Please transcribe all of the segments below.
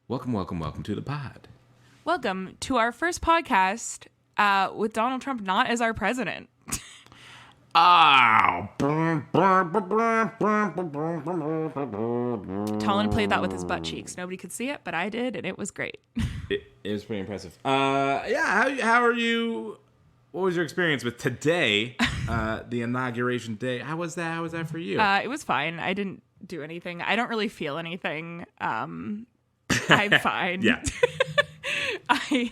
Welcome to the pod. Welcome to our first podcast with Donald Trump not as our president. Oh. Talon played that with his butt cheeks. Nobody could see it, but I did, and it was great. It was pretty impressive. How are you? What was your experience with today, the inauguration day? How was that? How was that for you? It was fine. I didn't do anything. I don't really feel anything. I'm fine. Yeah. I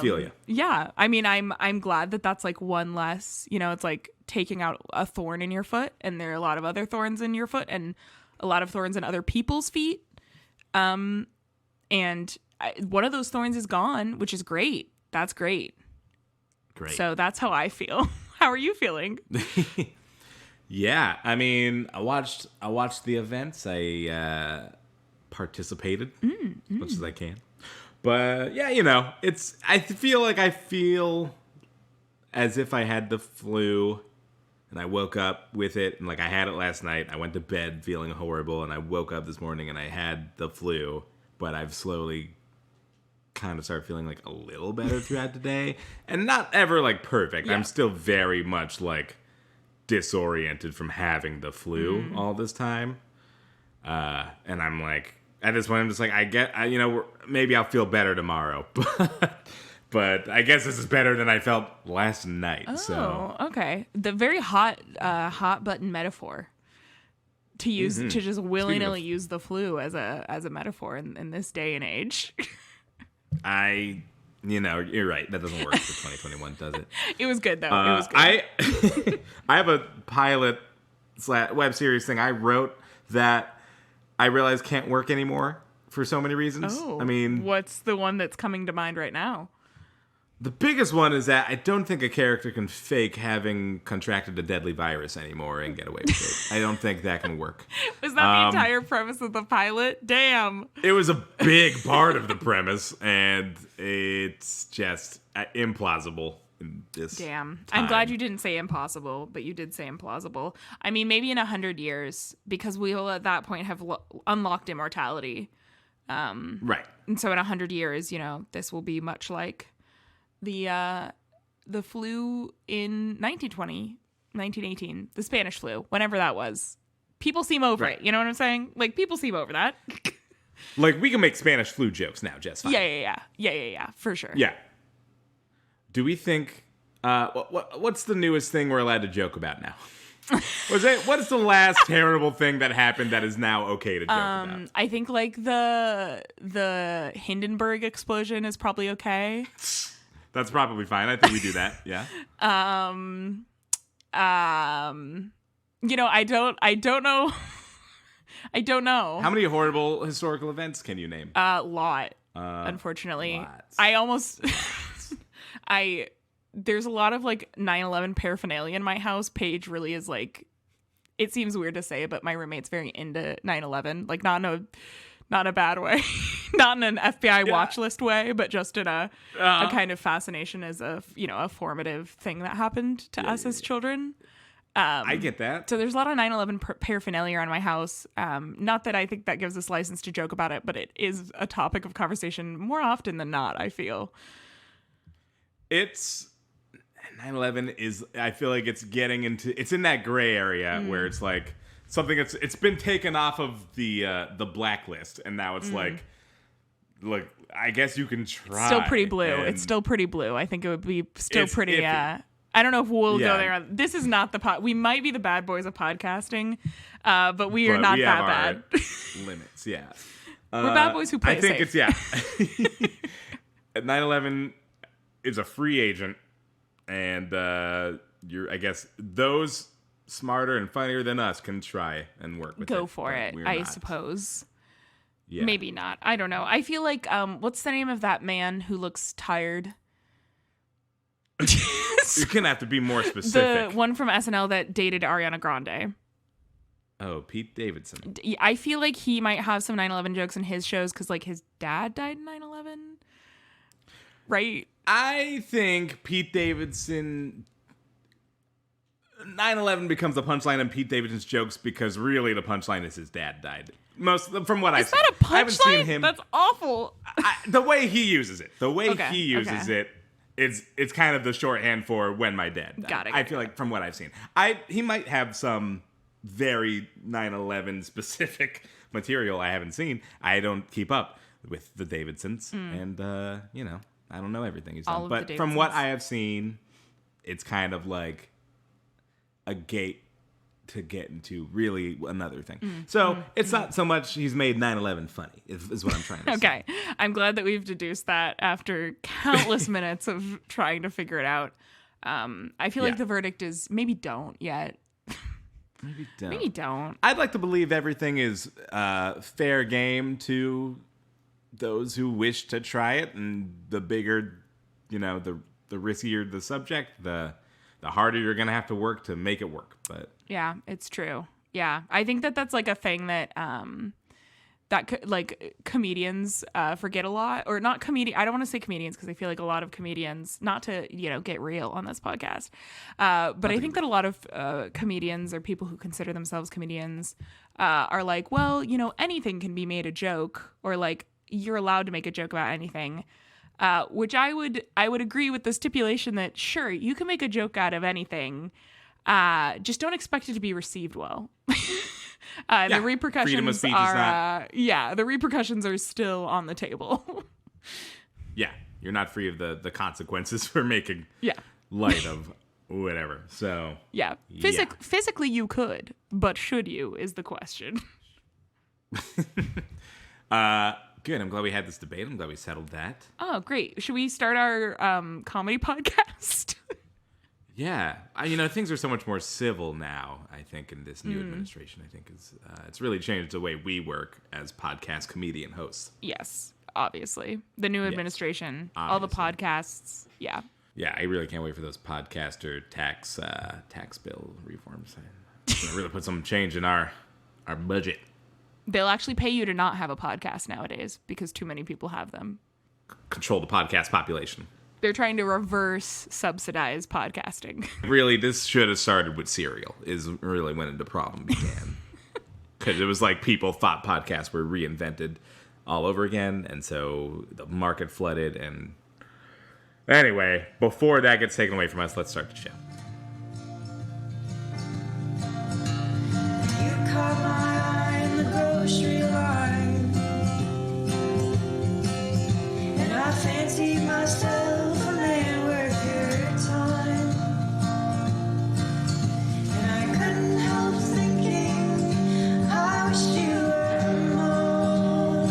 feel you. Yeah. I mean, I'm glad that that's like one less, it's like taking out a thorn in your foot, and there are a lot of other thorns in your foot and a lot of thorns in other people's feet. One of those thorns is gone, which is great. That's great. Great. So that's how I feel. How are you feeling? Yeah, I mean, I watched the events. I participated as much as I can. But yeah, I feel as if I had the flu, and I woke up with it, and like I had it last night. I went to bed feeling horrible, and I woke up this morning and I had the flu, but I've slowly kind of started feeling like a little better throughout the day, and not ever like perfect. Yeah. I'm still very much like disoriented from having the flu all this time, and I'm like, at this point, I'm just like, maybe I'll feel better tomorrow, but I guess this is better than I felt last night. Oh, so okay. The very hot button metaphor to use to just willy-nilly use the flu as a metaphor in this day and age. You're right. That doesn't work for 2021, does it? It was good though. It was good. I have a pilot web series thing I wrote that I realize can't work anymore for so many reasons. Oh, I mean, what's the one that's coming to mind right now? The biggest one is that I don't think a character can fake having contracted a deadly virus anymore and get away with it. I don't think that can work. Was that the entire premise of the pilot? Damn. It was a big part of the premise, and it's just implausible in this Damn. time. I'm glad you didn't say impossible, but you did say implausible. I mean, maybe in 100 years, because we will at that point have unlocked immortality. Right. And so in 100 years, this will be much like the flu in 1920, 1918, the Spanish flu, whenever that was. People seem over it. You know what I'm saying? Like, people seem over that. Like, we can make Spanish flu jokes now, just fine. Yeah, for sure. Yeah. Do we think, what's the newest thing we're allowed to joke about now? What is the last terrible thing that happened that is now okay to joke about? I think like the Hindenburg explosion is probably okay. That's probably fine. I think we do that. Yeah. I don't know. I don't know. How many horrible historical events can you name? Lot. Unfortunately. Lots. There's a lot of like 9/11 paraphernalia in my house. Paige really is like, it seems weird to say, but my roommate's very into 9/11, like not in a bad way, not in an FBI watch list way, but just in a kind of fascination as a formative thing that happened to us as children. I get that. So there's a lot of 9/11 paraphernalia around my house. Not that I think that gives us license to joke about it, but it is a topic of conversation more often than not, I feel. 9/11 is, I feel like it's in that gray area where it's like something it's been taken off of the blacklist, and now it's like, look, I guess you can try. Still pretty blue. It's still pretty blue. I think it would be still pretty. I don't know if we'll go there. This is not the pod. We might be the bad boys of podcasting, but we are not that bad. Limits, yeah. We're bad boys who play I think safe. it's 9/11 is a free agent, and I guess those smarter and funnier than us can try and work with it. Go for it, I suppose. Yeah. Maybe not. I don't know. I feel like, what's the name of that man who looks tired? You're going to have to be more specific. The one from SNL that dated Ariana Grande. Oh, Pete Davidson. I feel like he might have some 9/11 jokes in his shows because, like, his dad died in 9/11. Right? I think Pete Davidson 9/11 becomes a punchline in Pete Davidson's jokes because really the punchline is his dad died. From what I've seen. Is that a punchline? I haven't seen him. That's awful. The way he uses it. Okay. It's kind of the shorthand for when my dad died. Got it. I feel like from what I've seen. He might have some very 9/11 specific material I haven't seen. I don't keep up with the Davidsons. And, I don't know everything he's done. But from what I have seen, it's kind of like a gate to get into really another thing. So it's not so much he's made 9/11 funny, is what I'm trying to say. Okay. I'm glad that we've deduced that after countless minutes of trying to figure it out. I feel like the verdict is maybe don't yet. Maybe don't. I'd like to believe everything is fair game to those who wish to try it, and the bigger, the riskier the subject, the harder you're going to have to work to make it work. But yeah, it's true. Yeah, I think that's like a thing that comedians forget a lot, or not I don't want to say comedians because I feel like a lot of comedians, not to get real on this podcast, but I think that a lot of comedians or people who consider themselves comedians are like, well, anything can be made a joke, or like you're allowed to make a joke about anything. Which I would agree with the stipulation that sure, you can make a joke out of anything, just don't expect it to be received well. The repercussions the repercussions are still on the table. Yeah, you're not free of the consequences for making light of whatever. So physically you could, but should you is the question. Good. I'm glad we had this debate. I'm glad we settled that. Oh, great. Should we start our comedy podcast? Yeah. Things are so much more civil now, I think, in this new administration. I think it's really changed the way we work as podcast comedian hosts. Yes, obviously. The new administration, all the podcasts. Yeah. Yeah, I really can't wait for those podcaster tax bill reforms. It's going to really put some change in our budget. They'll actually pay you to not have a podcast nowadays because too many people have them. Control the podcast population. They're trying to reverse subsidize podcasting. Really, this should have started with cereal, is really when the problem began. Because it was like people thought podcasts were reinvented all over again, and so the market flooded. And anyway, before that gets taken away from us, let's start the show. You caught my eye in the grocery line, and I fancied myself a man worth your time, and I couldn't help thinking I wish you were mine,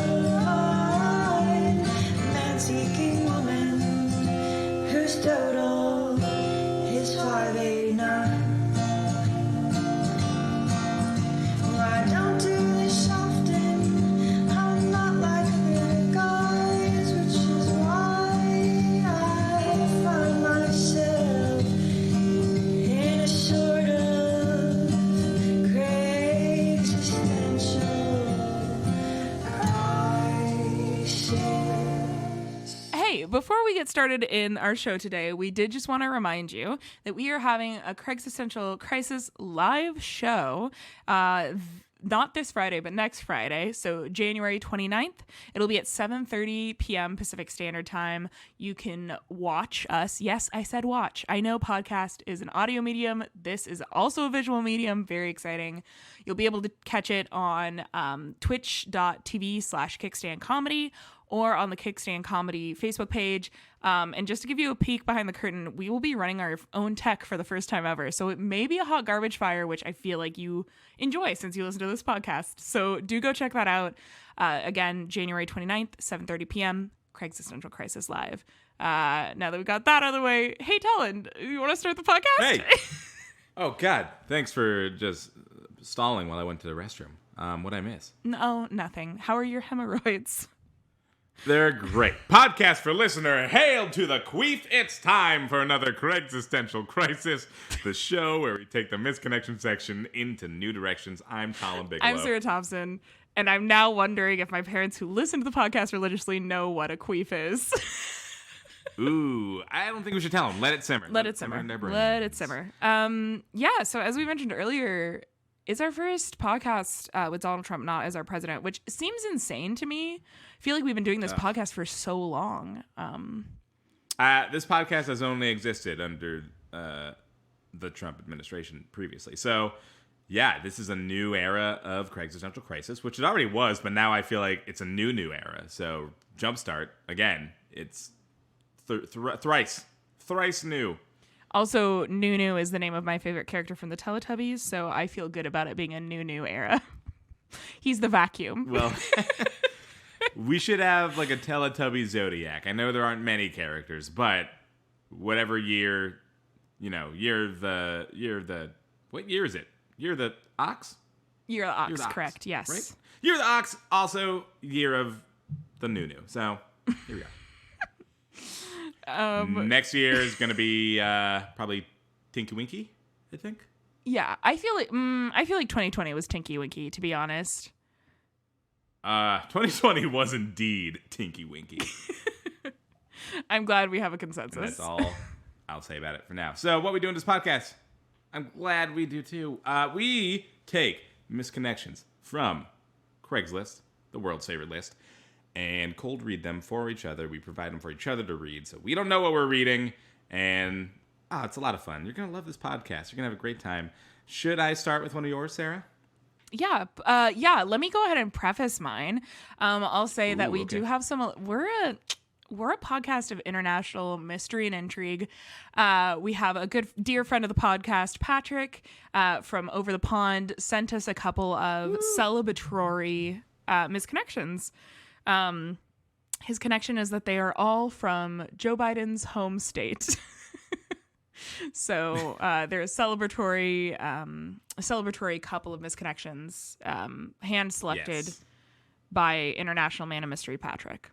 a man-seeking woman whose total is 589. I don't do this often, I'm not like other guys, which is why I find myself in a sort of existential crisis. Hey, before we get started in our show today, we did just want to remind you that we are having a CraigLove Crisis live show, not this Friday, but next Friday, so January 29th. It'll be at 7:30 p.m. Pacific Standard Time. You can watch us. Yes, I said watch. I know podcast is an audio medium. This is also a visual medium. Very exciting. You'll be able to catch it on twitch.tv/kickstandcomedy or on the Kickstand Comedy Facebook page. And just to give you a peek behind the curtain, we will be running our own tech for the first time ever. So it may be a hot garbage fire, which I feel like you enjoy since you listen to this podcast. So do go check that out. Again, January 29th, 7:30 p.m., CraigLove Crisis Live. Now that we've got that out of the way, hey, Talon, you want to start the podcast? Hey! Oh, God. Thanks for just stalling while I went to the restroom. What'd I miss? No, nothing. How are your hemorrhoids? They're great. Podcast for listener. Hail to the queef. It's time for another Existential Crisis, the show where we take the misconnection section into new directions. I'm Colin Bigelow. I'm Sarah Thompson, and I'm now wondering if my parents who listen to the podcast religiously know what a queef is. Ooh, I don't think we should tell them. Let it simmer. Let it simmer. in their brains. Let it simmer. Yeah, so as we mentioned earlier, it's our first podcast with Donald Trump not as our president, which seems insane to me. I feel like we've been doing this podcast for so long. This podcast has only existed under the Trump administration previously. So, yeah, this is a new era of Craig's Existential Crisis, which it already was, but now I feel like it's a new era. So, Jumpstart, again, it's thrice new. Also, Nunu is the name of my favorite character from the Teletubbies, so I feel good about it being a new era. He's the vacuum. Well, we should have like a Teletubby Zodiac. I know there aren't many characters, but whatever year, year the what year is it? Year of the ox? Year of the ox, correct, yes. Right? Year of the ox, also year of the Nunu. So, here we go. Next year is going to be probably Tinky Winky, I think. Yeah, I feel like 2020 was Tinky Winky, to be honest. 2020 was indeed Tinky Winky. I'm glad we have a consensus. And that's all I'll say about it for now. So, what we do in this podcast? I'm glad we do too. We take misconnections from Craigslist, the world's favorite list, and cold read them for each other. We provide them for each other to read, so we don't know what we're reading, and it's a lot of fun. You're going to love this podcast. You're going to have a great time. Should I start with one of yours, Sarah? Yeah, let me go ahead and preface mine. I'll say that we do have some... We're a podcast of international mystery and intrigue. We have a good dear friend of the podcast, Patrick, from over the pond, sent us a couple of celebratory misconnections. His connection is that they are all from Joe Biden's home state. So there's a celebratory couple of misconnections, hand selected by international man of mystery Patrick.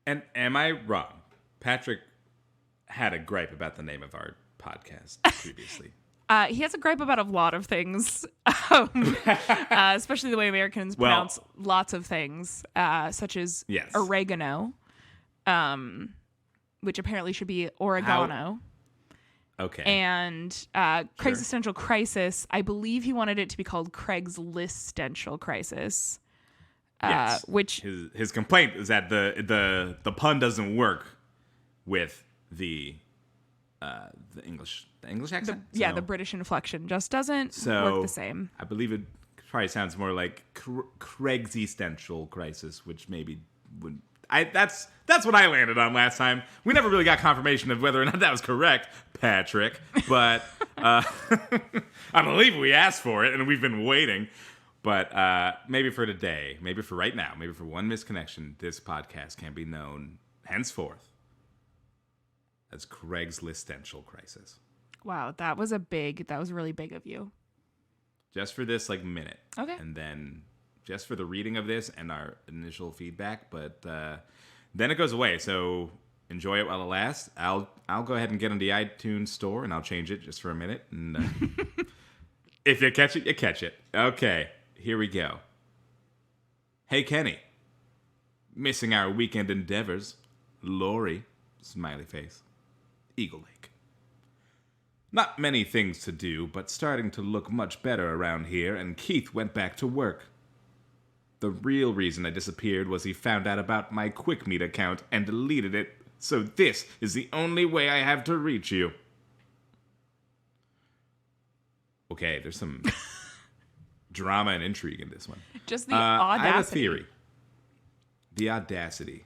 And am I wrong? Patrick had a gripe about the name of our podcast previously. He has a gripe about a lot of things, especially the way Americans pronounce lots of things, such as oregano, which apparently should be oregano. Okay. And Craig's Existential Crisis, I believe he wanted it to be called Craig's Listential Crisis. Yes. Which his complaint is that the pun doesn't work with the English accent. The British inflection just doesn't work the same. I believe it probably sounds more like Craig's Existential Crisis, which maybe would. That's what I landed on last time. We never really got confirmation of whether or not that was correct, Patrick. But I believe we asked for it, and we've been waiting. But maybe for today, maybe for right now, maybe for one misconnection, this podcast can be known henceforth as Craig's Listential Crisis. Wow, that was really big of you. Just for this minute. Okay. And then just for the reading of this and our initial feedback, but then it goes away. So enjoy it while it lasts. I'll go ahead and get on the iTunes store and I'll change it just for a minute. And if you catch it, you catch it. Okay. Here we go. Hey, Kenny. Missing our weekend endeavors. Lori. Smiley face. Eagle Lake. Not many things to do, but starting to look much better around here, and Keith went back to work. The real reason I disappeared was he found out about my Quick Meet account and deleted it, so this is the only way I have to reach you. Okay, there's some... drama and intrigue in this one. Just the audacity. I have a theory. The audacity.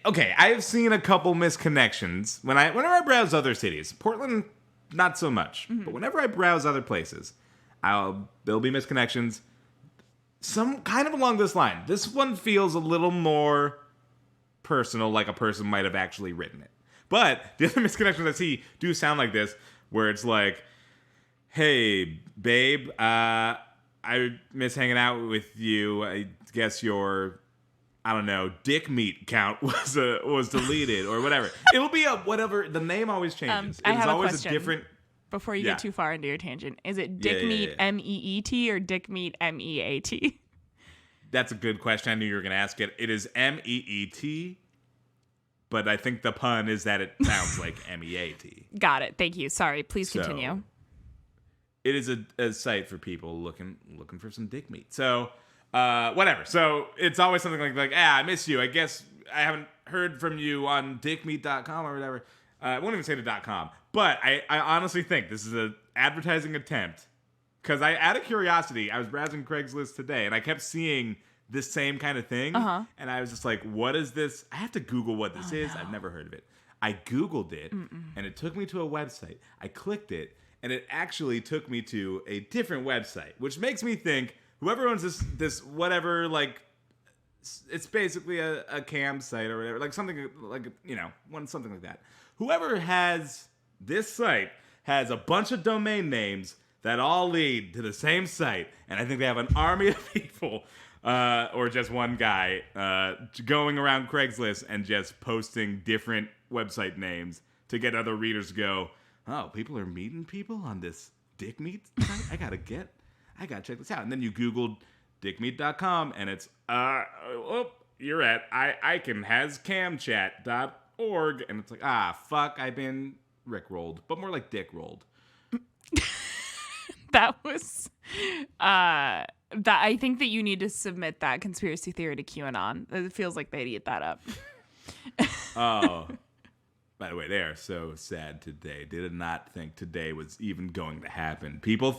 Okay, I have seen a couple misconnections whenever I browse other cities. Portland, not so much. Mm-hmm. But whenever I browse other places, there'll be misconnections. Some kind of along this line. This one feels a little more personal, like a person might have actually written it. But the other misconnections I see do sound like this, where it's like, hey, babe, I miss hanging out with you. I guess your, dick meat count was deleted or whatever. It'll be whatever. The name always changes. I have always a question. Different. Before you get too far into your tangent, is it dick meat MEET or dick meat MEAT? That's a good question. I knew you were going to ask it. It is MEET, but I think the pun is that it sounds like MEAT. Got it. Thank you. Sorry. Please So, continue. It is a site for people looking for some dick meat. So, whatever. So it's always something like, I miss you. I guess I haven't heard from you on dickmeat.com or whatever. I won't even say the .com. But I honestly think this is an advertising attempt. Because out of curiosity, I was browsing Craigslist today, and I kept seeing this same kind of thing. And I was just like, what is this? I have to Google what this is. No. I've never heard of it. I Googled it, and it took me to a website. I clicked it, and it actually took me to a different website, which makes me think whoever owns this whatever, like, it's basically a cam site or whatever, like something like, something like that. Whoever has this site has a bunch of domain names that all lead to the same site, and I think they have an army of people, or just one guy, going around Craigslist and just posting different website names to get other readers to go, oh, people are meeting people on this dick meat site? I gotta check this out. And then you Googled dickmeat.com, and it's, you're at icanhascamchat.org, and it's like, fuck, I've been rickrolled, but more like dick rolled. That was that. I think that you need to submit that conspiracy theory to QAnon. It feels like they'd eat that up. Oh, by the way, they are so sad today. Did not think today was even going to happen. People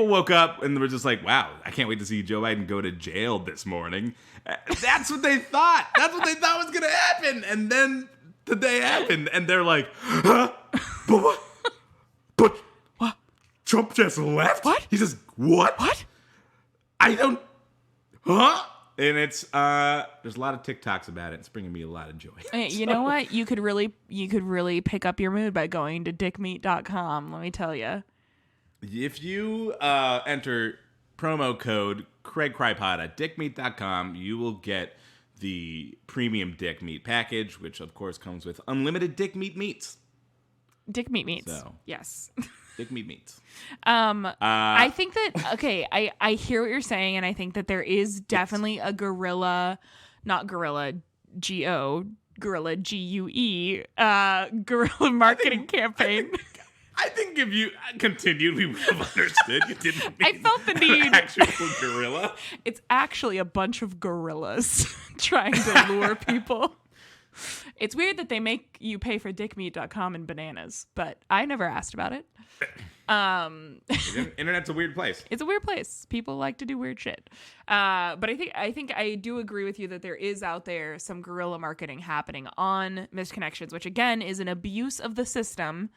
woke up and were just like, wow, I can't wait to see Joe Biden go to jail this morning. That's what they thought. That's what they thought was going to happen. And then today happened, and they're like, huh? But what? But what? Trump just left? What? He says, what? What? I don't, huh? And it's, there's a lot of TikToks about it. It's bringing me a lot of joy. You know what? You could really pick up your mood by going to dickmeat.com, let me tell you. If you enter promo code CraigCryPod at dickmeat.com, you will get the premium dick meat package, which of course comes with unlimited dick meat meats. Dick meat meats. So, yes. Dick meat meats. I think that, okay, I hear what you're saying, and I think that there is definitely a guerrilla, not guerrilla, guerrilla, G-U-E, guerrilla marketing campaign. I think if you continued, we would have understood. You didn't mean I felt the need. Actual gorilla. It's actually a bunch of gorillas trying to lure people. It's weird that they make you pay for dickmeat.com and bananas, but I never asked about it. Internet's a weird place. It's a weird place. People like to do weird shit. But I think I do agree with you that there is out there some guerrilla marketing happening on Misconnections, which again is an abuse of the system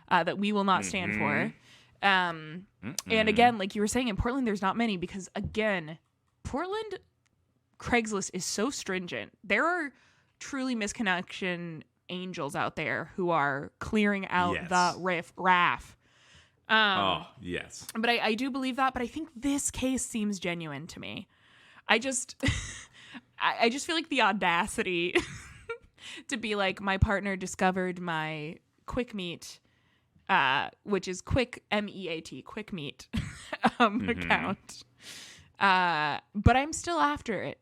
that we will not stand for. And again, like you were saying, in Portland, there's not many because again, Portland Craigslist is so stringent. There are truly misconnection angels out there who are clearing out the RAF. Yes. But I do believe that, but I think this case seems genuine to me. I just I just feel like the audacity to be like, my partner discovered my Quick Meat, which is Quick MEAT, Quick Meat account. But I'm still after it.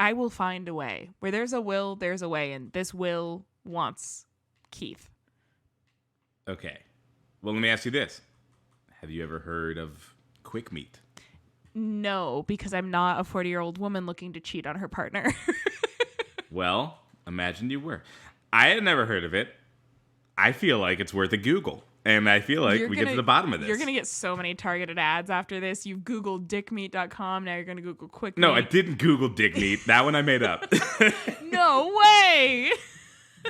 I will find a way. Where there's a will, there's a way, and this will wants Keith. Okay. Well, let me ask you this. Have you ever heard of Quick Meat? No, because I'm not a 40-year-old woman looking to cheat on her partner. Well, imagine you were. I had never heard of it. I feel like it's worth a Google. And I feel like we get to the bottom of this. You're going to get so many targeted ads after this. You've Googled dickmeat.com. Now you're going to Google Quick Meat. No, I didn't Google dick meat. That one I made up. No way.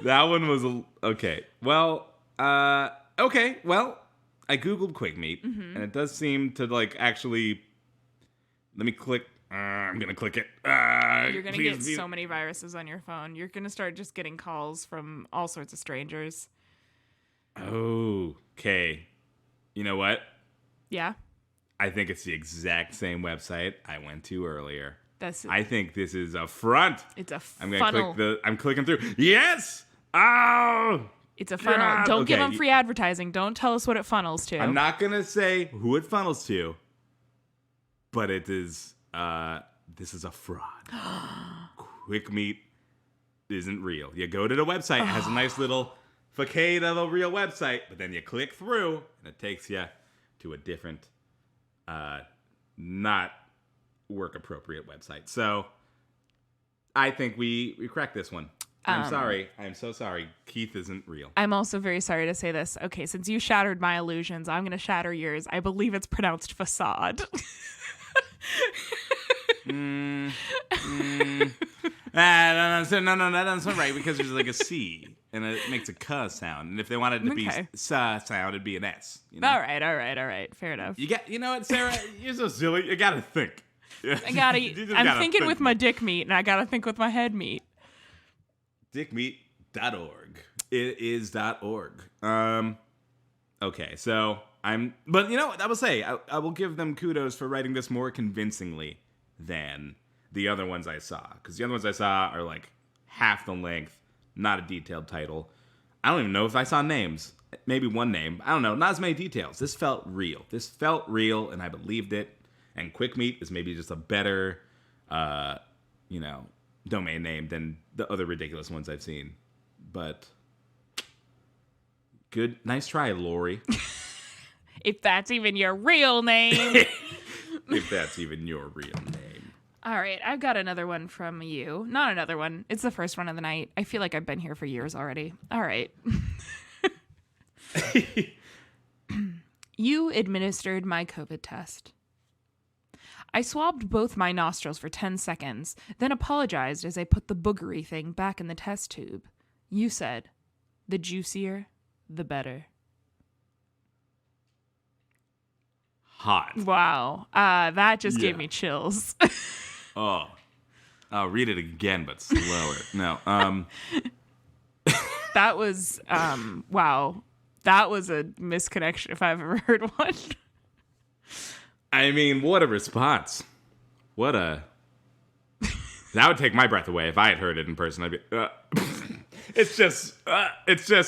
That one was okay. Well, okay. Well, I Googled Quick Meat, and it does seem to like actually. Let me click. I'm gonna click it. You're gonna get so many viruses on your phone. You're gonna start just getting calls from all sorts of strangers. Okay. You know what? Yeah. I think it's the exact same website I went to earlier. I think this is a front. It's a I'm gonna funnel. I'm clicking through. Yes. Oh. It's a funnel. God. Don't Okay. give them free advertising. Don't tell us what it funnels to. I'm not gonna say who it funnels to, but it is this is a fraud. Quick Meat isn't real. You go to the website, it has a nice little facade of a real website, but then you click through, and it takes you to a different, not work-appropriate website. So I think we cracked this one. I'm sorry. I'm so sorry. Keith isn't real. I'm also very sorry to say this. Okay, since you shattered my illusions, I'm going to shatter yours. I believe it's pronounced facade. No, that doesn't right because there's like a C and it makes a K sound. And if they wanted to be sound, it'd be an S. You know? All right. Fair enough. You know what, Sarah? You're so silly. You gotta think. I'm thinking with my dick meat, and I gotta think with my head meat. Dickmeat.org. It is .org. Okay, so but you know what I will say? I will give them kudos for writing this more convincingly than the other ones I saw. Because the other ones I saw are like half the length, not a detailed title. I don't even know if I saw names. Maybe one name. I don't know. Not as many details. This felt real. And I believed it. And Quick Meat is maybe just a better, domain name than the other ridiculous ones I've seen. But good. Nice try, Lori. If that's even your real name. If that's even your real name. All right, I've got another one from you. Not another one. It's the first one of the night. I feel like I've been here for years already. All right. You administered my COVID test. I swabbed both my nostrils for 10 seconds, then apologized as I put the boogery thing back in the test tube. You said, the juicier, the better. Hot. Wow. That just gave me chills. Oh. I'll read it again, but slower. No. That was, wow. That was a misconnection if I've ever heard one. I mean, what a response. That would take my breath away if I had heard it in person. I'd be, it's just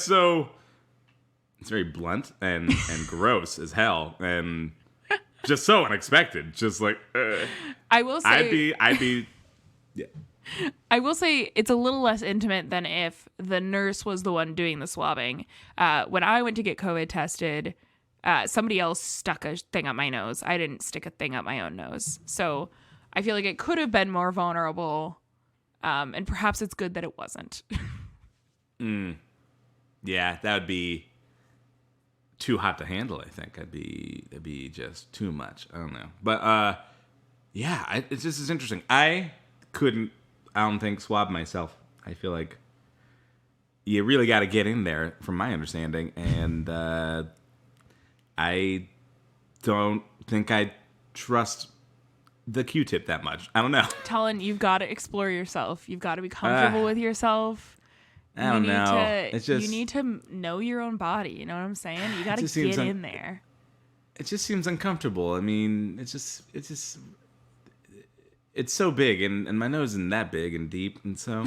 so, it's very blunt and gross as hell and just so unexpected. Just like, I will say, I'd be, yeah. I will say it's a little less intimate than if the nurse was the one doing the swabbing. When I went to get COVID tested, somebody else stuck a thing up my nose. I didn't stick a thing up my own nose. So I feel like it could have been more vulnerable. And perhaps it's good that it wasn't. Yeah, that would be too hot to handle, I think. That'd be just too much. I don't know. But, yeah, it's just as interesting. I don't think, swab myself. I feel like you really got to get in there, from my understanding. And I don't think I trust the Q-tip that much. I don't know. Talon, you've got to explore yourself. You've got to be comfortable with yourself. I don't know. You need to know your own body. You know what I'm saying? You got to get in there. It just seems uncomfortable. I mean, it's so big, and my nose isn't that big and deep, and so...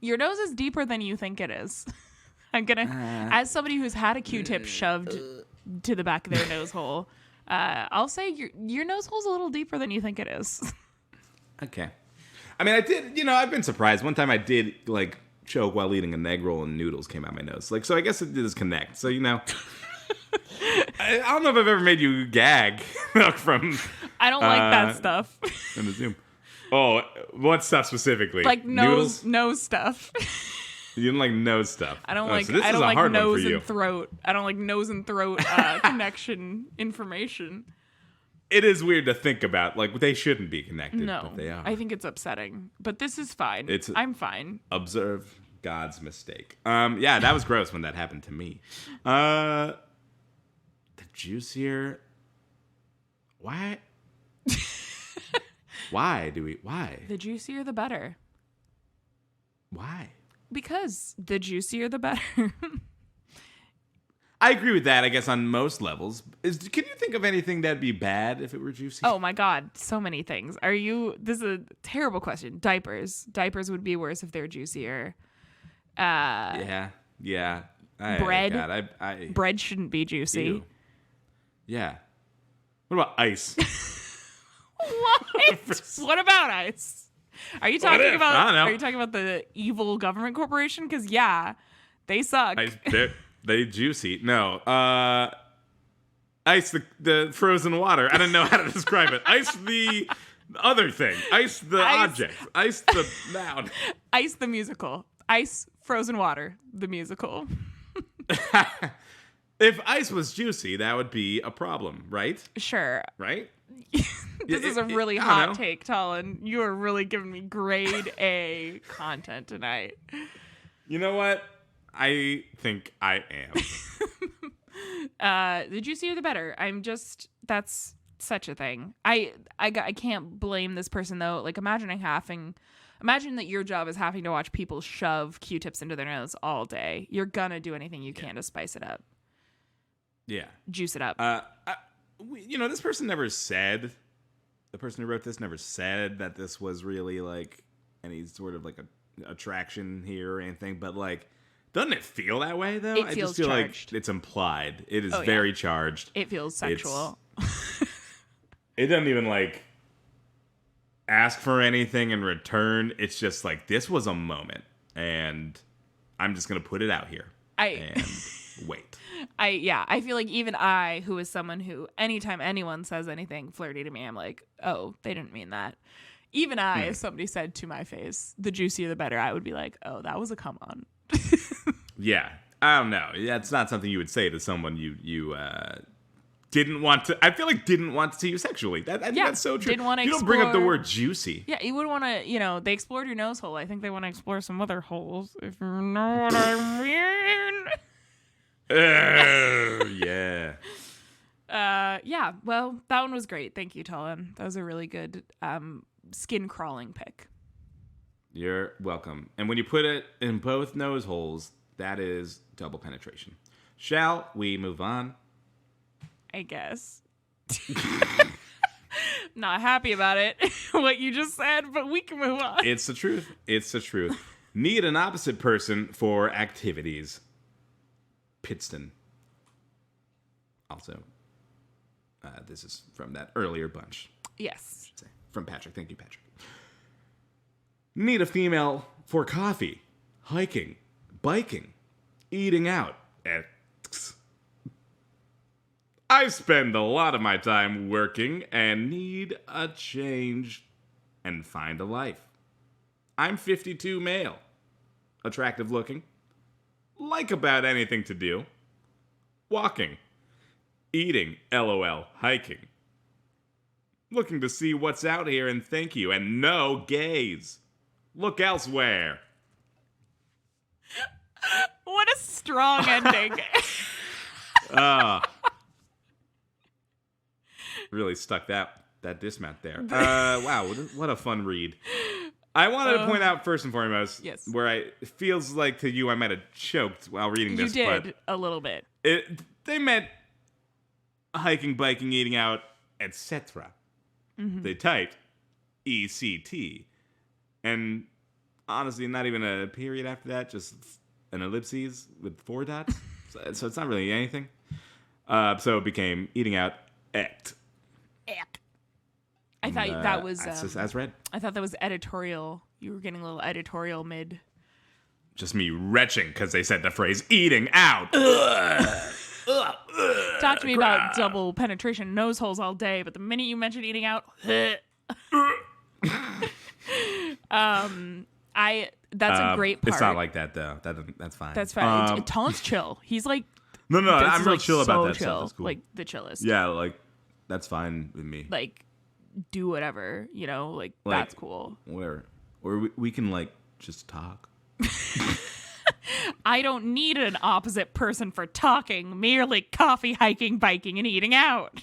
Your nose is deeper than you think it is. I'm gonna, as somebody who's had a Q-tip shoved to the back of their nose hole, I'll say your nose hole's a little deeper than you think it is. Okay. I mean, I did, I've been surprised. One time I did, choke while eating an egg roll and noodles came out my nose. So I guess it does connect. So, I don't know if I've ever made you gag from... I don't like that stuff. In the Zoom. Oh, what stuff specifically? Like nose stuff. You didn't like nose stuff. I don't like. So I don't like nose and throat. I don't like nose and throat connection information. It is weird to think about. They shouldn't be connected, but they are. I think it's upsetting. But this is fine. I'm fine. Observe God's mistake. Yeah, that was gross when that happened to me. The Juicier. Why? Why? The juicier, the better. Why? Because the juicier, the better. I agree with that, I guess, on most levels. Can you think of anything that'd be bad if it were juicy? Oh, my God. So many things. This is a terrible question. Diapers. Diapers would be worse if they're juicier. Yeah. Bread. God, bread shouldn't be juicy. Ew. Yeah. What about ice? What? What about ice? Are you talking if? about? I don't know. Are you talking about the evil government corporation? Because yeah, they suck. They juicy. No. Ice the frozen water. I don't know how to describe it. Ice the other thing. Ice the object. Ice the noun. Ice the musical. Ice Frozen Water the musical. If ice was juicy, that would be a problem, right? Sure. Right? This is a really I don't know. hot take, Talon. You are really giving me grade A content tonight. You know what? I think I am. The juicier the better. That's such a thing. I can't blame this person though. Like imagine that your job is having to watch people shove Q-tips into their nose all day. You're gonna do anything you can to spice it up. Yeah. Juice it up. This person never said, the person who wrote this never said that this was really like any sort of like a attraction here or anything, but like, doesn't it feel that way though? It I feels just feel charged. like it's implied. It is Oh, yeah. very charged. It feels sexual. It doesn't even like ask for anything in return. It's just like, this was a moment and I'm just going to put it out here and wait. I feel like even I, who is someone who anytime anyone says anything flirty to me, I'm like, oh, they didn't mean that. Even I, if somebody said to my face, the juicier the better, I would be like, oh, that was a come on. Yeah. I don't know. That's not something you would say to someone you didn't want to. I feel like didn't want to see you sexually. I think that's so true. Didn't want to You don't bring up the explore- word juicy. Yeah, you would want to, they explored your nose hole. I think they want to explore some other holes, if you know what I mean. Yeah. Yeah, well, that one was great. Thank you, Talon. That was a really good skin crawling pick. You're welcome. And when you put it in both nose holes, that is double penetration. Shall we move on? I guess. Not happy about it, what you just said, but we can move on. It's the truth. It's the truth. Need an opposite person for activities. Pittston. Also, this is from that earlier bunch. Yes. Say. From Patrick. Thank you, Patrick. Need a female for coffee, hiking, biking, eating out. I spend a lot of my time working and need a change and find a life. I'm 52 male, attractive looking, like about anything to do, walking, eating, LOL, hiking, looking to see what's out here and thank you, and no gays. Look elsewhere. What a strong ending. Really stuck that dismount there. Wow, what a fun read. I wanted to point out first and foremost, Yes. where it feels like to you I might have choked while reading You this, did a little bit. but they meant hiking, biking, eating out, etc. They typed ECT. And honestly, not even a period after that, just an ellipses with 4 dots. So it's not really anything. So it became eating out, ect. I thought that was as read. I thought that was editorial. You were getting a little editorial mid. Just me retching because they said the phrase eating out. Talk to me about double penetration nose holes all day, but the minute you mentioned eating out, that's a great part. It's not like that though. That's fine. That's fine. Tom's chill. He's like no. this I'm is, real like, chill about so that chill, stuff. That's cool. like the chillest. Yeah, like that's fine with me. Like do whatever, like that's cool. Whatever. Or we can like just talk. I don't need an opposite person for talking, merely coffee, hiking, biking, and eating out.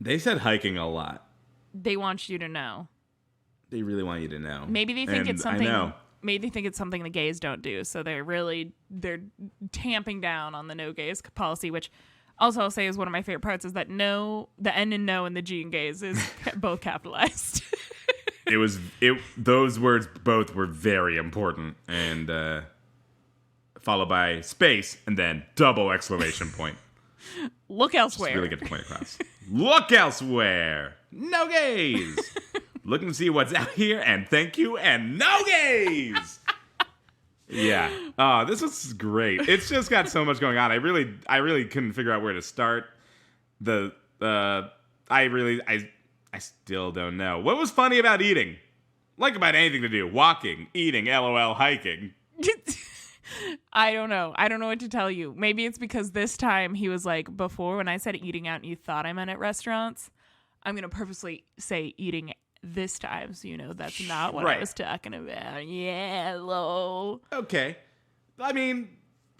They said hiking a lot. They want you to know. They really want you to know. Maybe they think And it's something. I know. Maybe they think it's something the gays don't do, so they're tamping down on the no gays policy, which also I'll say is one of my favorite parts is that no, the N in no and the G in gays is both capitalized. Those words both were very important, and followed by space and then double exclamation point. Look elsewhere. Just really get the point across. Look elsewhere. no gays. Looking to see what's out here, and thank you, and no gays. Yeah. Oh, this was great. It's just got so much going on. I really couldn't figure out where to start. I still don't know. What was funny about eating? Like about anything to do. Walking, eating, LOL, hiking. I don't know. I don't know what to tell you. Maybe it's because this time he was like, before when I said eating out and you thought I meant at restaurants, I'm going to purposely say eating this time, so you know that's not what I was talking about. Yeah, lol. Okay. I mean,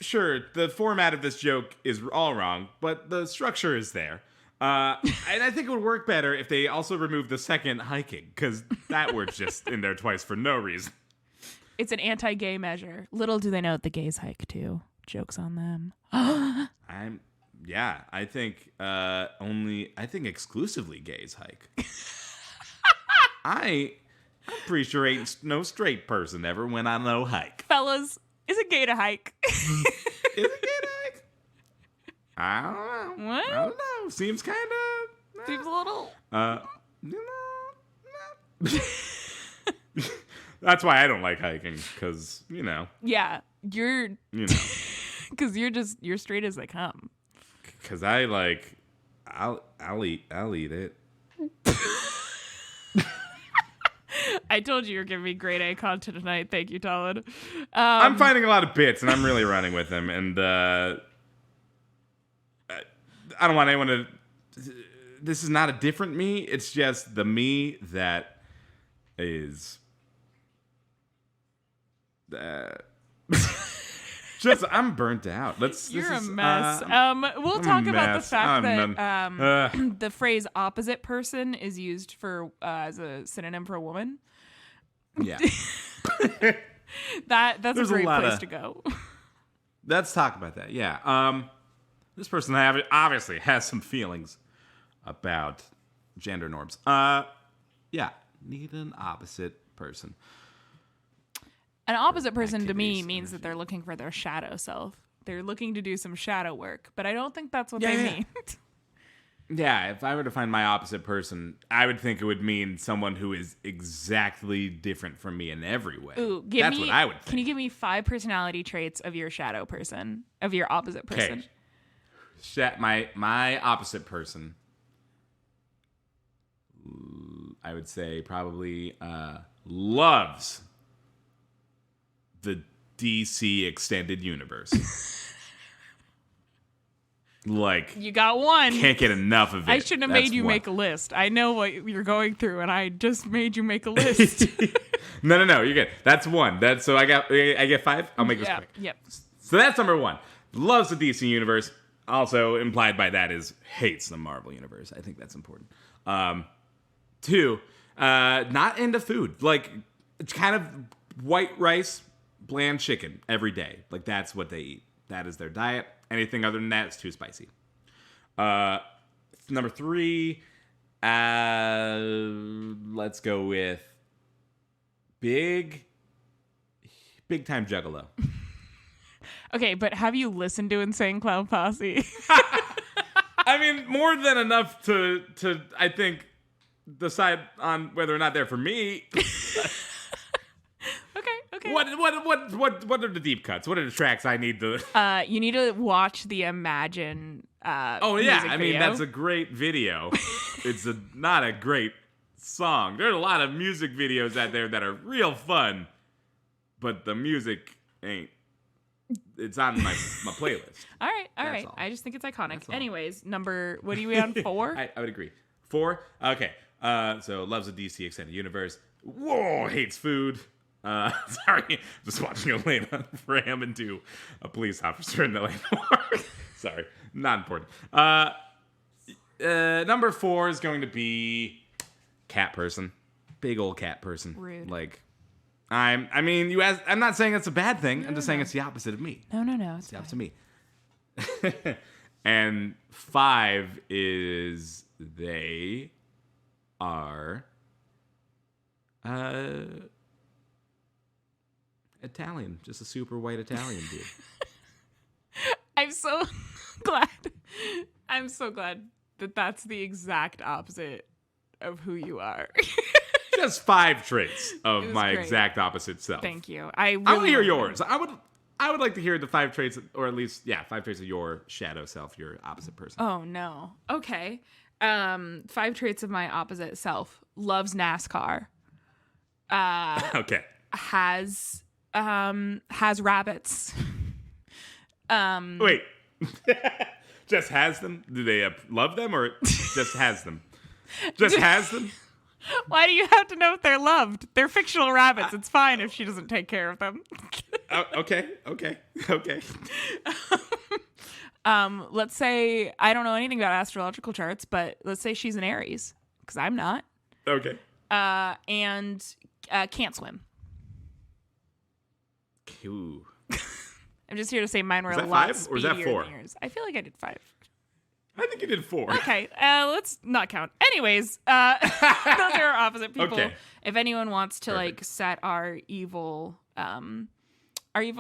sure, the format of this joke is all wrong, but the structure is there. And I think it would work better if they also removed the second hiking, because that word's just in there twice for no reason. It's an anti-gay measure. Little do they know that the gays hike too. Joke's on them. I think exclusively gays hike. I'm pretty sure ain't no straight person ever went on no hike. Fellas, is it gay to hike? Is it gay to hike? I don't know. What? I don't know. Seems kind of. Seems a little. That's why I don't like hiking, because Yeah, you're. Because you're straight as they come. Because I'll eat it. I told you you're giving me grade A content tonight. Thank you, Talon. I'm finding a lot of bits, and I'm really running with them. And I don't want anyone to. This is not a different me. It's just the me that is. Just I'm burnt out. You're a mess. We'll talk about the fact that the phrase "opposite person" is used for as a synonym for a woman. Yeah, that's There's a great a place to go. Let's talk about that. Yeah. This person obviously has some feelings about gender norms. Yeah, need an opposite person. An opposite person to me means that they're looking for their shadow self. They're looking to do some shadow work, but I don't think that's what they mean. Yeah, if I were to find my opposite person, I would think it would mean someone who is exactly different from me in every way. Ooh, That's what I would think. Can you give me 5 personality traits of your shadow person, of your opposite person? My opposite person, I would say probably loves the DC extended universe. Like, you got one. Can't get enough of it. I shouldn't have made you make a list. I know what you're going through, and I just made you make a list. No, you're good. That's one. So I get 5. I'll make this quick. Yep. So that's number 1. Loves the DC universe. Also implied by that is hates the Marvel universe. I think that's important. 2, not into food. Like, it's kind of white rice, bland chicken every day. Like, that's what they eat. That is their diet. Anything other than that is too spicy. Number 3, let's go with big time juggalo. Okay, but have you listened to Insane Clown Posse? I mean, more than enough to I think decide on whether or not they're for me. Okay. What are the deep cuts? What are the tracks I need to? You need to watch the Imagine. Oh yeah, music I mean video. that's a great video. It's not a great song. There's a lot of music videos out there that are real fun, but the music ain't. It's on my playlist. All right. all. I just think it's iconic. all. Anyways, what are you on 4? I would agree. 4. Okay. So loves the DC extended universe. Whoa, hates food. Sorry, just watching Elena ram into a police officer in the lane. Sorry, not important. Number 4 is going to be cat person, big old cat person. Rude. Like, I'm not saying it's a bad thing. I'm just saying it's the opposite of me. No, It's the opposite of me. And 5 is they are Italian, just a super white Italian dude. I'm so glad. I'm so glad that that's the exact opposite of who you are. Just 5 traits of was my great. exact opposite self. Thank you. I want to really hear wanna- yours. I would like to hear the 5 traits, or at least 5 traits of your shadow self, your opposite person. Oh no. Okay. 5 traits of my opposite self. Loves NASCAR. Okay. Has rabbits. Wait. Just has them? Do they love them, or just has them? Just has them? Why do you have to know if they're loved? They're fictional rabbits. It's fine if she doesn't take care of them. Okay. Let's say I don't know anything about astrological charts, but let's say she's an Aries, because I'm not. Okay. And can't swim. Ooh. I'm just here to say mine were Was a that lot 5 or is that speedier 4? than yours. I feel like I did 5. I think you did 4. Okay, let's not count. Anyways, those are our opposite people. Okay. If anyone wants to Perfect. like set our evil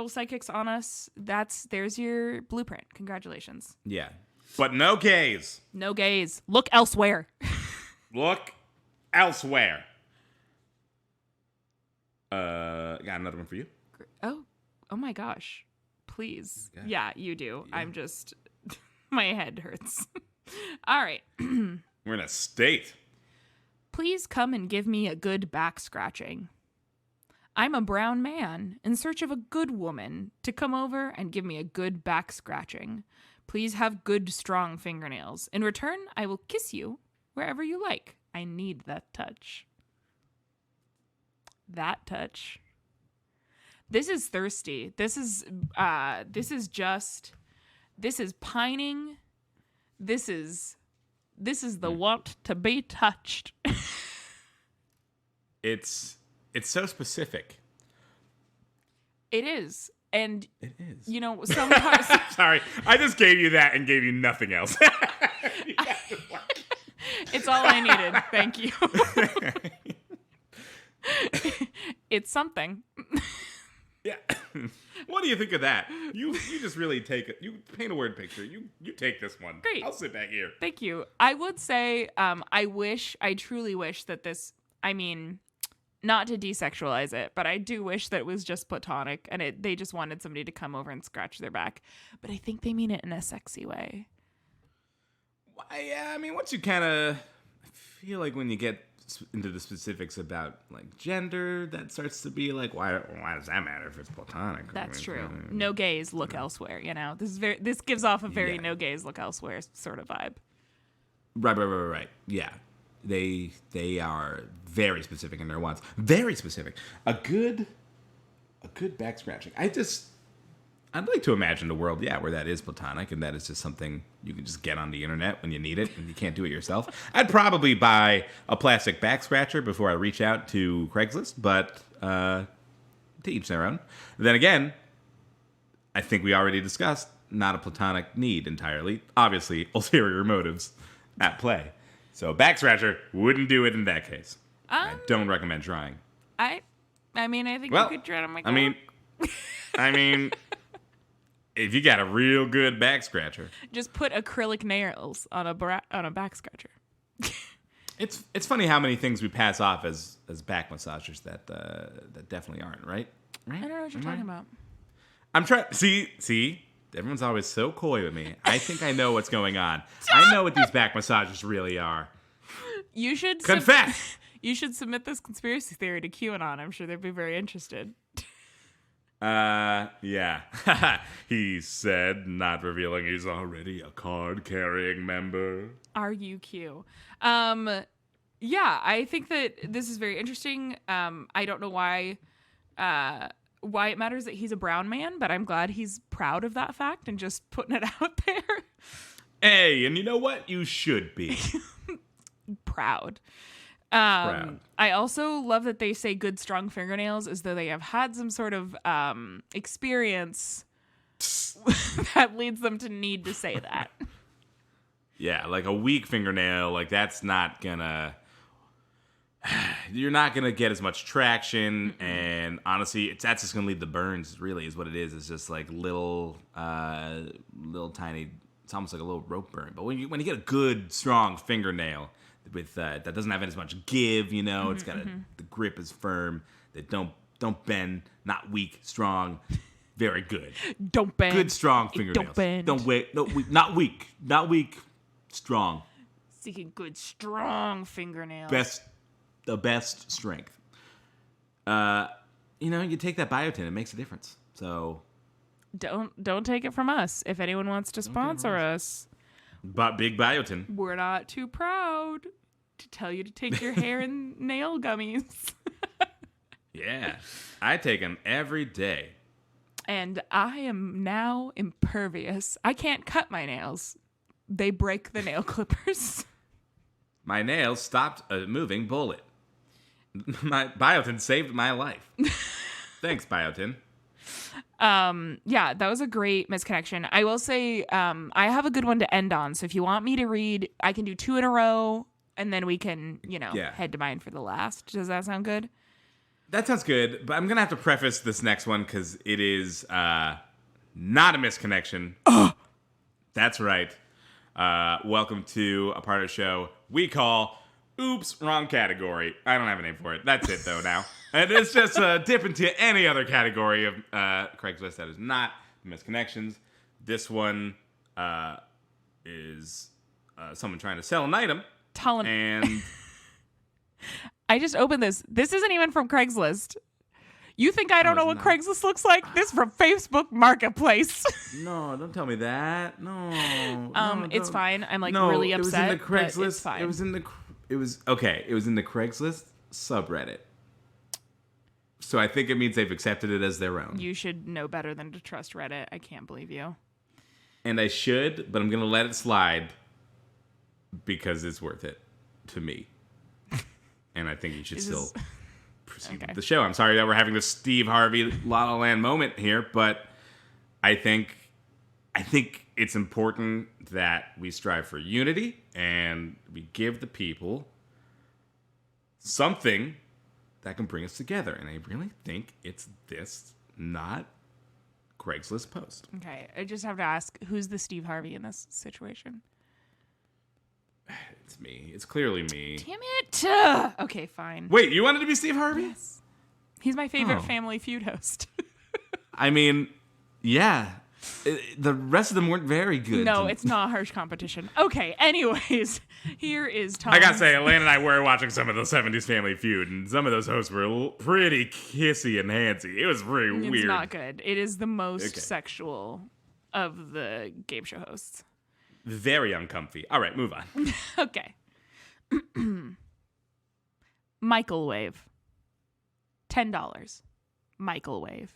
psychics on us, there's your blueprint. Congratulations. Yeah. But no gays. No gays. Look elsewhere. Look elsewhere. Got another one for you. Oh my gosh. Please. Okay. Yeah, you do. Yeah. I'm just my head hurts. All right. We're in a state. Please come and give me a good back scratching. I'm a brown man in search of a good woman to come over and give me a good back scratching. Please have good, strong fingernails. In return, I will kiss you wherever you like. I need that touch. That touch. This is thirsty. This is pining. This is the want to be touched. It's so specific. It is. And It is. you know, sometimes Sorry, I just gave you that and gave you nothing else. it's all I needed. Thank you. It's something. Yeah. What do you think of that? You just really you paint a word picture. You take this one. Great. I'll sit back here. Thank you. I would say I truly wish that this, I mean, not to desexualize it, but I do wish that it was just platonic and they just wanted somebody to come over and scratch their back. But I think they mean it in a sexy way. Yeah, I mean, once you kind of feel like when you get into the specifics about like gender, that starts to be like, why does that matter if it's platonic? That's I mean, true. No gays, look elsewhere. You know, this gives off a very Yeah. no gays, look elsewhere sort of vibe. Right. Yeah. They are very specific in their wants. Very specific. A good back scratching. I'd like to imagine a world, where that is platonic and that is just something you can just get on the internet when you need it and you can't do it yourself. I'd probably buy a plastic back scratcher before I reach out to Craigslist, but to each their own. Then again, I think we already discussed not a platonic need entirely. Obviously, ulterior motives at play. So back scratcher wouldn't do it in that case. I don't recommend trying. I mean, I think Well, you could try to make I mean, if you got a real good back scratcher, just put acrylic nails on a back scratcher. it's funny how many things we pass off as back massagers that definitely aren't, right? I don't know what you're talking about. I'm trying. See, everyone's always so coy with me. I think I know what's going on. I know what these back massages really are. You should Confess. You should submit this conspiracy theory to QAnon. I'm sure they'd be very interested. Yeah. He said, not revealing he's already a card-carrying member. Are you Q? Yeah, I think that this is very interesting. I don't know why it matters that he's a brown man, but I'm glad he's proud of that fact and just putting it out there. Hey, and you know what? You should be. Proud. Proud. I also love that they say good, strong fingernails as though they have had some sort of experience that leads them to need to say that. Yeah, like a weak fingernail, like that's not gonna... You're not gonna get as much traction, and honestly, that's just gonna leave the burns. Really, is what it is. It's just like little tiny. It's almost like a little rope burn. But when you get a good, strong fingernail, with that doesn't have as much give. You know, it's got the grip is firm. That don't bend. Not weak. Strong. Very good. Don't bend. Good strong It fingernails. don't bend. Don't wait. No, not weak. Not weak. Strong. Seeking good, strong fingernails. The best strength. You know, you take that biotin, it makes a difference. So Don't take it from us. If anyone wants to sponsor us, but big biotin. we're not too proud to tell you to take your hair and nail gummies. Yeah. I take them every day. And I am now impervious. I can't cut my nails. They break the nail clippers. My nails stopped a moving bullet. My biotin saved my life. Thanks, biotin. Yeah, that was a great misconnection. I will say, I have a good one to end on. So if you want me to read, I can do 2 in a row, and then we can, head to mine for the last. Does that sound good? That sounds good, but I'm going to have to preface this next one because it is not a misconnection. That's right. Welcome to a part of the show we call Oops, Wrong Category. I don't have a name for it. That's it, though, now. And it's just a dip into any other category of Craigslist that is not misconnections. This one is someone trying to sell an item. And I just opened this. This isn't even from Craigslist. You think I don't know what Craigslist looks like? This is from Facebook Marketplace. No, don't tell me that. No. It's fine. I'm really upset. It was in the Craigslist. But it's fine. It was in the Craigslist subreddit. So I think it means they've accepted it as their own. You should know better than to trust Reddit. I can't believe you. And I should, but I'm going to let it slide because it's worth it to me. And I think you should still proceed with the show. I'm sorry that we're having this Steve Harvey La La Land moment here, but I think it's important that we strive for unity and we give the people something that can bring us together. And I really think it's this, not Craigslist post. Okay, I just have to ask, who's the Steve Harvey in this situation? It's me. It's clearly me. Damn it! Okay, fine. Wait, you wanted to be Steve Harvey? Yes. He's my favorite Family Feud host. I mean, yeah. The rest of them weren't very good. No, it's not harsh competition. Okay, anyways, here is Tom. I gotta say, Elaine and I were watching some of the 70s Family Feud, and some of those hosts were pretty kissy and handsy. It was pretty weird. It's not good. It is the most sexual of the game show hosts. Very uncomfy. All right, move on. Okay. Microwave. $10. Microwave.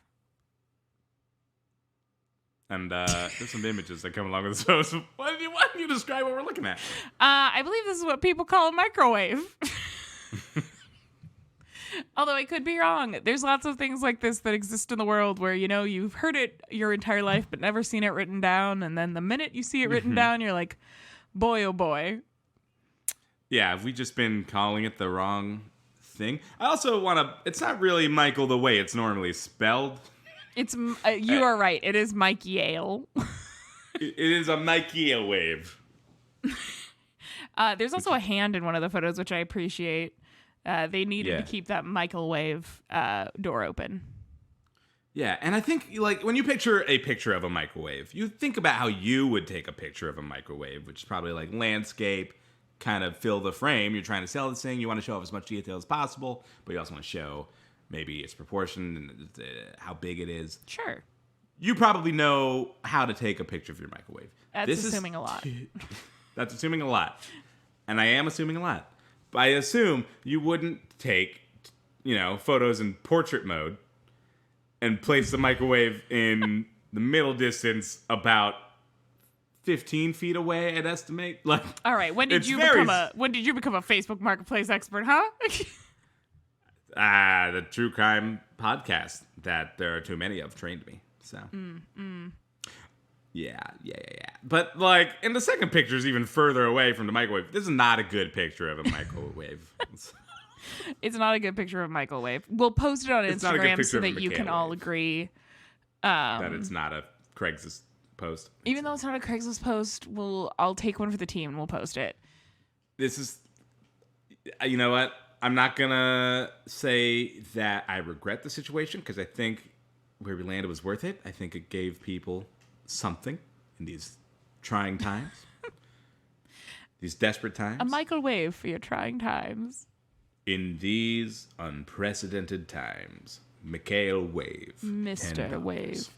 And there's some images that come along with this post. Why don't you describe what we're looking at? I believe this is what people call a microwave. Although I could be wrong. There's lots of things like this that exist in the world where, you've heard it your entire life but never seen it written down. And then the minute you see it written down, you're like, boy, oh boy. Yeah, have we just been calling it the wrong thing? I also want to... It's not really Michael the way it's normally spelled. It's you are right. It is Mike Yale. It is a microwave. The's also a hand in one of the photos, which I appreciate. They needed to keep that microwave door open. Yeah, and I think when you picture a picture of a microwave, you think about how you would take a picture of a microwave, which is probably like landscape, kind of fill the frame. You're trying to sell this thing. You want to show off as much detail as possible, but you also want to show maybe its proportion and how big it is. Sure. You probably know how to take a picture of your microwave. That's assuming a lot. That's assuming a lot. And I am assuming a lot. But I assume you wouldn't take, photos in portrait mode and place the microwave in the middle distance about 15 feet away, I'd estimate. All right, when did you become a Facebook Marketplace expert, huh? The true crime podcast that there are too many of trained me. So. Yeah. But and the second picture is even further away from the microwave. This is not a good picture of a microwave. It's not a good picture of a microwave. We'll post it on Instagram so that you can all agree that it's not a Craigslist post. Even though it's not a Craigslist post, I'll take one for the team and we'll post it. This is You know what? I'm not gonna say that I regret the situation because I think where we landed was worth it. I think it gave people something in these trying times, these desperate times. A microwave for your trying times. In these unprecedented times, Mikhail Wave. Mr. $10. Wave.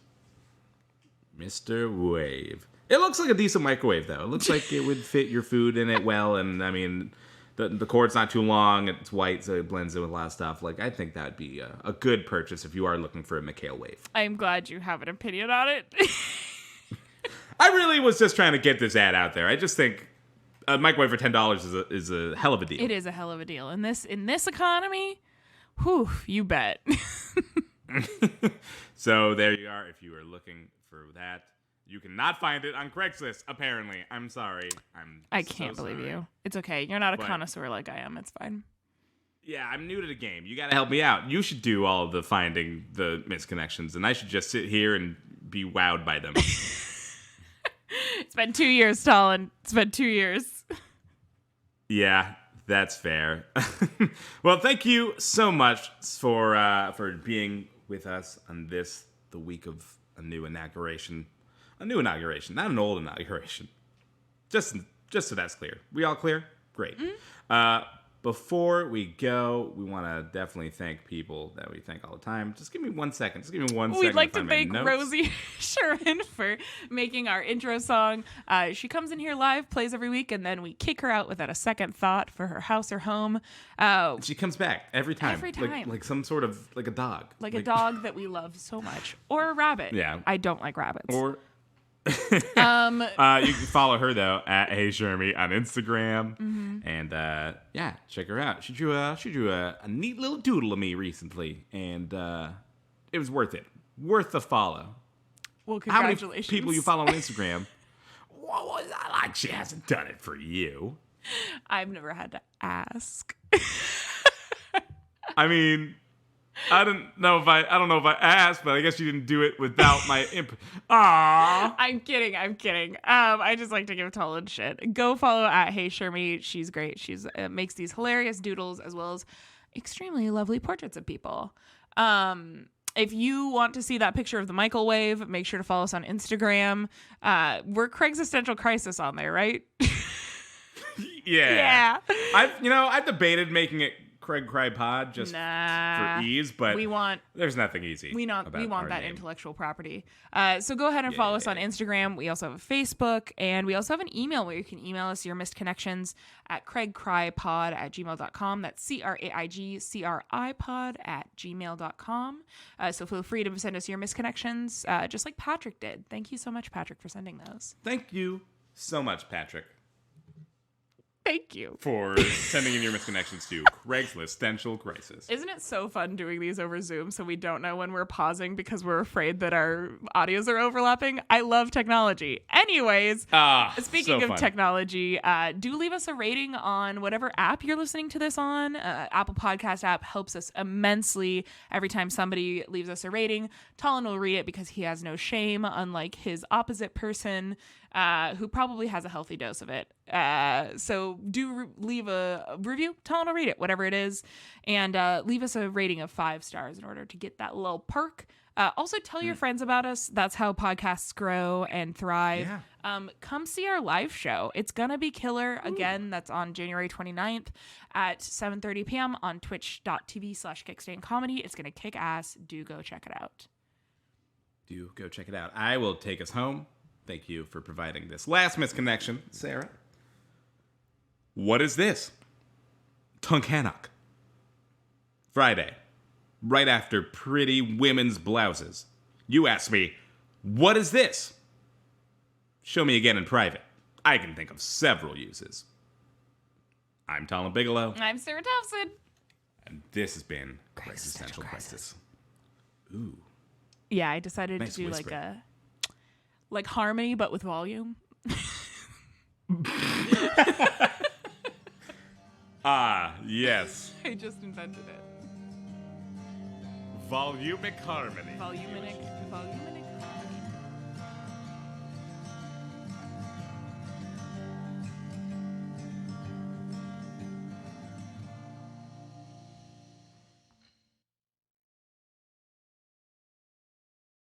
Mr. Wave. It looks like a decent microwave, though. It looks like it would fit your food in it well, and I mean, the cord's not too long. It's white, so it blends in with a lot of stuff. Like, I think that'd be a good purchase if you are looking for a Mikhail Wave. I'm glad you have an opinion on it. I really was just trying to get this ad out there. I just think a microwave for $10 is a hell of a deal. It is a hell of a deal. In this economy, whew, you bet. So there you are. If you are looking for that, you cannot find it on Craigslist, apparently. I'm sorry. I can't believe you. It's okay. You're not a connoisseur like I am. It's fine. Yeah, I'm new to the game. You got to help me out. You should do all of the finding the misconnections, and I should just sit here and be wowed by them. It's been 2 years, Stalin. It's been 2 years. Yeah, that's fair. Well, thank you so much for being with us on this, the week of a new inauguration. A new inauguration, not an old inauguration. Just so that's clear. We all clear? Great. Before we go, we want to definitely thank people that we thank all the time. Just give me 1 second. We'd like to thank Rosie Sherman for making our intro song. She comes in here live, plays every week, and then we kick her out without a second thought for her house or home. She comes back every time. Every time. Like some sort of, like a dog. Like a dog that we love so much. Or a rabbit. Yeah. I don't like rabbits. Or... you can follow her though at Hey Shermy on Instagram, and yeah, check her out. She drew a neat little doodle of me recently, and it was worth it. Worth the follow. Well, How many congratulations. people you follow on Instagram? Well, like she hasn't done it for you. I've never had to ask. I mean, I don't know if I asked, but I guess you didn't do it without my input. Aww. I'm kidding. I just like to give Talon shit. Go follow at Hey Shermy. She's great. She's makes these hilarious doodles as well as extremely lovely portraits of people. If you want to see that picture of the microwave, make sure to follow us on Instagram. We're Craig's Existential Crisis on there, right? Yeah. Yeah. I've debated making it Craig Cry Pod just for ease, but there's nothing easy. We want that name. intellectual property. So go ahead and follow us on Instagram. We also have a Facebook, and we also have an email where you can email us your missed connections at craigcrypod@gmail.com. That's CraigCrypod@gmail.com. So feel free to send us your missed connections, just like Patrick did. Thank you so much, Patrick, for sending those. Thank you so much, Patrick. Thank you for sending in your misconnections to Craig's Existential Crisis. Isn't it so fun doing these over Zoom so we don't know when we're pausing because we're afraid that our audios are overlapping? I love technology. Anyways, speaking of technology, do leave us a rating on whatever app you're listening to this on. Apple Podcast app helps us immensely. Every time somebody leaves us a rating, Talon will read it because he has no shame, unlike his opposite person, who probably has a healthy dose of it. So do leave a review. Talon will read it, whatever it is. And leave us a rating of 5 stars in order to get that little perk. Also, tell your friends about us. That's how podcasts grow and thrive. Yeah. Come see our live show. It's going to be killer. Again, that's on January 29th at 7:30 p.m. on twitch.tv/kickstandcomedy. It's going to kick ass. Do go check it out. Do go check it out. I will take us home. Thank you for providing this last misconnection, Sarah. What is this? Tunkhannock. Friday, right after Pretty Women's Blouses. You ask me, what is this? Show me again in private. I can think of several uses. I'm Talon Bigelow. I'm Sarah Thompson. And this has been Craig's Existential Crisis. Ooh. Yeah, I decided nice to do whispering. like harmony, but with volume. Yes. I just invented it. Volumic harmony. Volumic.